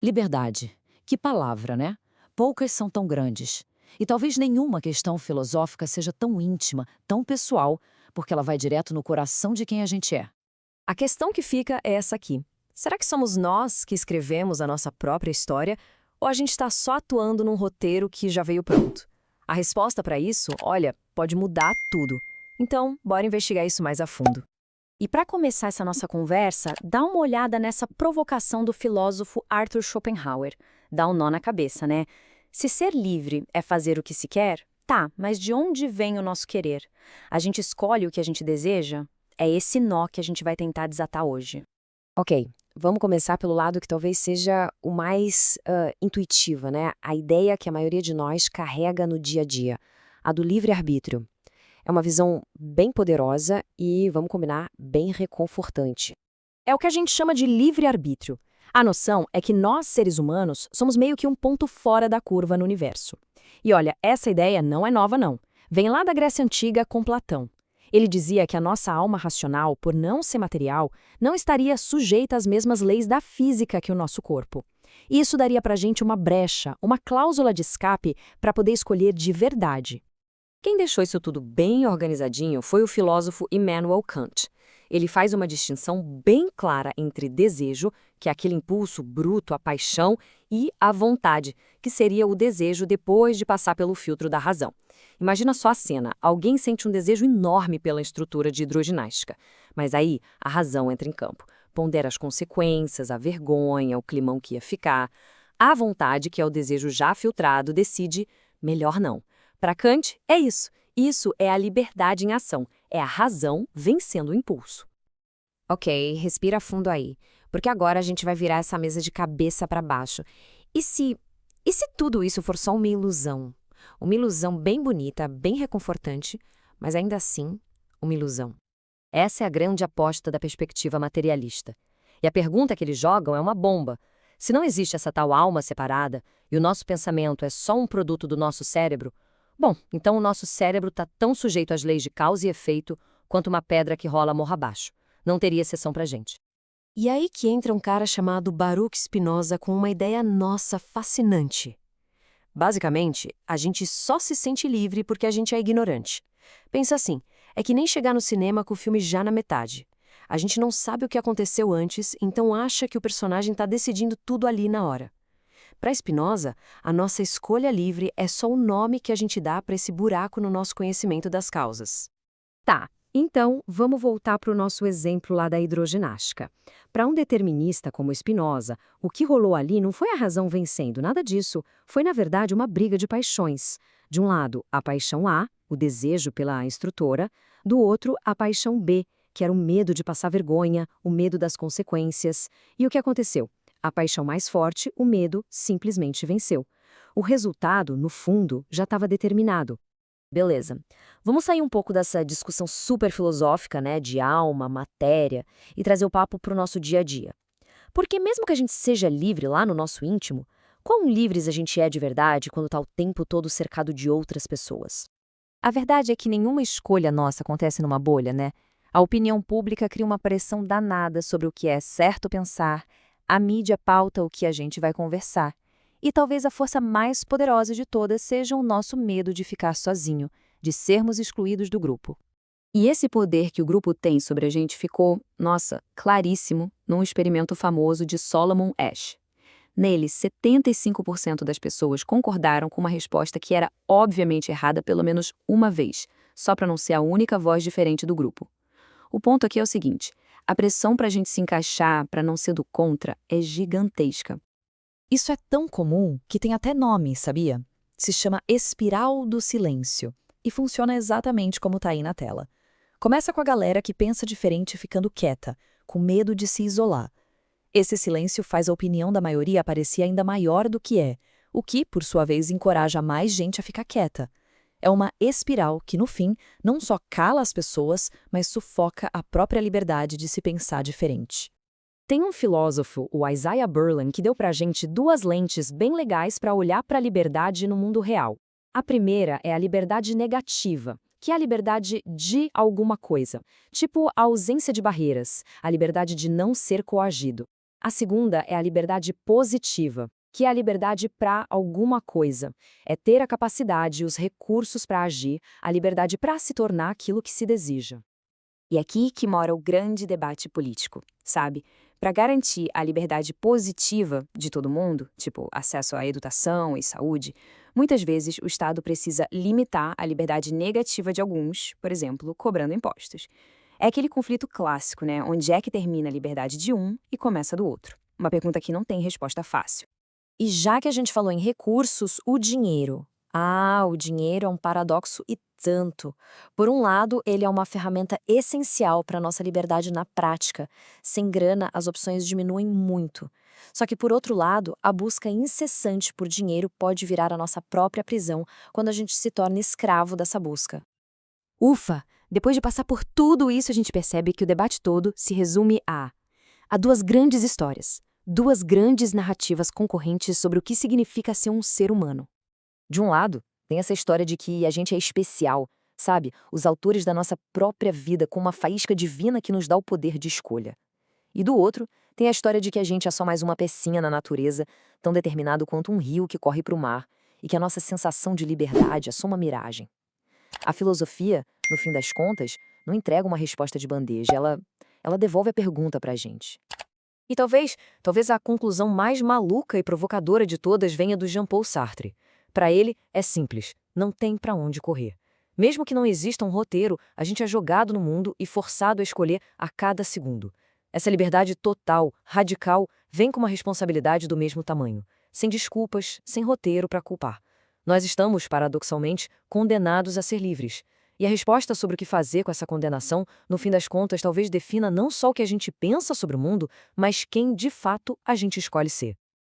Liberdade. Que palavra, né? Poucas são tão grandes. E talvez nenhuma questão filosófica seja tão íntima, tão pessoal, porque ela vai direto no coração de quem a gente é. A questão que fica é essa aqui. Será que somos nós que escrevemos a nossa própria história ou a gente está só atuando num roteiro que já veio pronto? A resposta para isso, olha, pode mudar tudo. Então, bora investigar isso mais a fundo. E para começar essa nossa conversa, dá uma olhada nessa provocação do filósofo Arthur Schopenhauer. Dá um nó na cabeça, né? Se ser livre é fazer o que se quer, tá, mas de onde vem o nosso querer? A gente escolhe o que a gente deseja? É esse nó que a gente vai tentar desatar hoje. Ok, vamos começar pelo lado que talvez seja o mais intuitiva, né? A ideia que a maioria de nós carrega no dia a dia, a do livre-arbítrio. É uma visão bem poderosa e, vamos combinar, bem reconfortante. É o que a gente chama de livre-arbítrio. A noção é que nós, seres humanos, somos meio que um ponto fora da curva no universo. E olha, essa ideia não é nova, não. Vem lá da Grécia Antiga com Platão. Ele dizia que a nossa alma racional, por não ser material, não estaria sujeita às mesmas leis da física que o nosso corpo. E isso daria pra gente uma brecha, uma cláusula de escape para poder escolher de verdade. Quem deixou isso tudo bem organizadinho foi o filósofo Immanuel Kant. Ele faz uma distinção bem clara entre desejo, que é aquele impulso bruto, a paixão, e a vontade, que seria o desejo depois de passar pelo filtro da razão. Imagina só a cena, alguém sente um desejo enorme pela estrutura de hidroginástica, mas aí a razão entra em campo, pondera as consequências, a vergonha, o climão que ia ficar. A vontade, que é o desejo já filtrado, decide, melhor não. Para Kant, é isso. Isso é a liberdade em ação. É a razão vencendo o impulso. Ok, respira fundo aí, porque agora a gente vai virar essa mesa de cabeça para baixo. E se tudo isso for só uma ilusão? Uma ilusão bem bonita, bem reconfortante, mas ainda assim, uma ilusão. Essa é a grande aposta da perspectiva materialista. E a pergunta que eles jogam é uma bomba. Se não existe essa tal alma separada e o nosso pensamento é só um produto do nosso cérebro, bom, então o nosso cérebro está tão sujeito às leis de causa e efeito quanto uma pedra que rola morro abaixo. Não teria exceção pra gente. E aí que entra um cara chamado Baruch Spinoza com uma ideia nossa fascinante. Basicamente, a gente só se sente livre porque a gente é ignorante. Pensa assim, é que nem chegar no cinema com o filme já na metade. A gente não sabe o que aconteceu antes, então acha que o personagem está decidindo tudo ali na hora. Para Spinoza, a nossa escolha livre é só o nome que a gente dá para esse buraco no nosso conhecimento das causas. Tá, então vamos voltar para o nosso exemplo lá da hidroginástica. Para um determinista como Spinoza, o que rolou ali não foi a razão vencendo, nada disso. Foi, na verdade, uma briga de paixões. De um lado, a paixão A, o desejo pela instrutora, do outro, a paixão B, que era o medo de passar vergonha, o medo das consequências. E o que aconteceu? A paixão mais forte, o medo, simplesmente venceu. O resultado, no fundo, já estava determinado. Beleza. Vamos sair um pouco dessa discussão super filosófica, né, de alma, matéria, e trazer o papo para o nosso dia a dia. Porque mesmo que a gente seja livre lá no nosso íntimo, quão livres a gente é de verdade quando está o tempo todo cercado de outras pessoas? A verdade é que nenhuma escolha nossa acontece numa bolha, né? A opinião pública cria uma pressão danada sobre o que é certo pensar, a mídia pauta o que a gente vai conversar. E talvez a força mais poderosa de todas seja o nosso medo de ficar sozinho, de sermos excluídos do grupo. E esse poder que o grupo tem sobre a gente ficou, nossa, claríssimo num experimento famoso de Solomon Asch. Nele, 75% das pessoas concordaram com uma resposta que era obviamente errada pelo menos uma vez, só para não ser a única voz diferente do grupo. O ponto aqui é o seguinte: a pressão para a gente se encaixar, para não ser do contra, é gigantesca. Isso é tão comum que tem até nome, sabia? Se chama espiral do silêncio e funciona exatamente como tá aí na tela. Começa com a galera que pensa diferente ficando quieta, com medo de se isolar. Esse silêncio faz a opinião da maioria parecer ainda maior do que é, o que, por sua vez, encoraja mais gente a ficar quieta. É uma espiral que, no fim, não só cala as pessoas, mas sufoca a própria liberdade de se pensar diferente. Tem um filósofo, o Isaiah Berlin, que deu pra gente duas lentes bem legais para olhar para a liberdade no mundo real. A primeira é a liberdade negativa, que é a liberdade de alguma coisa, tipo a ausência de barreiras, a liberdade de não ser coagido. A segunda é a liberdade positiva, que é a liberdade para alguma coisa. É ter a capacidade e os recursos para agir, a liberdade para se tornar aquilo que se deseja. E é aqui que mora o grande debate político, sabe? Para garantir a liberdade positiva de todo mundo, tipo acesso à educação e saúde, muitas vezes o Estado precisa limitar a liberdade negativa de alguns, por exemplo, cobrando impostos. É aquele conflito clássico, né? Onde é que termina a liberdade de um e começa a do outro? Uma pergunta que não tem resposta fácil. E já que a gente falou em recursos, o dinheiro. O dinheiro é um paradoxo e tanto. Por um lado, ele é uma ferramenta essencial para a nossa liberdade na prática. Sem grana, as opções diminuem muito. Só que, por outro lado, a busca incessante por dinheiro pode virar a nossa própria prisão quando a gente se torna escravo dessa busca. Ufa! Depois de passar por tudo isso, a gente percebe que o debate todo se resume a duas grandes histórias, duas grandes narrativas concorrentes sobre o que significa ser um ser humano. De um lado, tem essa história de que a gente é especial, sabe? Os autores da nossa própria vida com uma faísca divina que nos dá o poder de escolha. E do outro, tem a história de que a gente é só mais uma pecinha na natureza, tão determinado quanto um rio que corre para o mar, e que a nossa sensação de liberdade é só uma miragem. A filosofia, no fim das contas, não entrega uma resposta de bandeja, ela devolve a pergunta para a gente. E talvez a conclusão mais maluca e provocadora de todas venha do Jean-Paul Sartre. Para ele, é simples, não tem para onde correr. Mesmo que não exista um roteiro, a gente é jogado no mundo e forçado a escolher a cada segundo. Essa liberdade total, radical, vem com uma responsabilidade do mesmo tamanho, sem desculpas, sem roteiro para culpar. Nós estamos, paradoxalmente, condenados a ser livres. E a resposta sobre o que fazer com essa condenação, no fim das contas, talvez defina não só o que a gente pensa sobre o mundo, mas quem, de fato, a gente escolhe ser.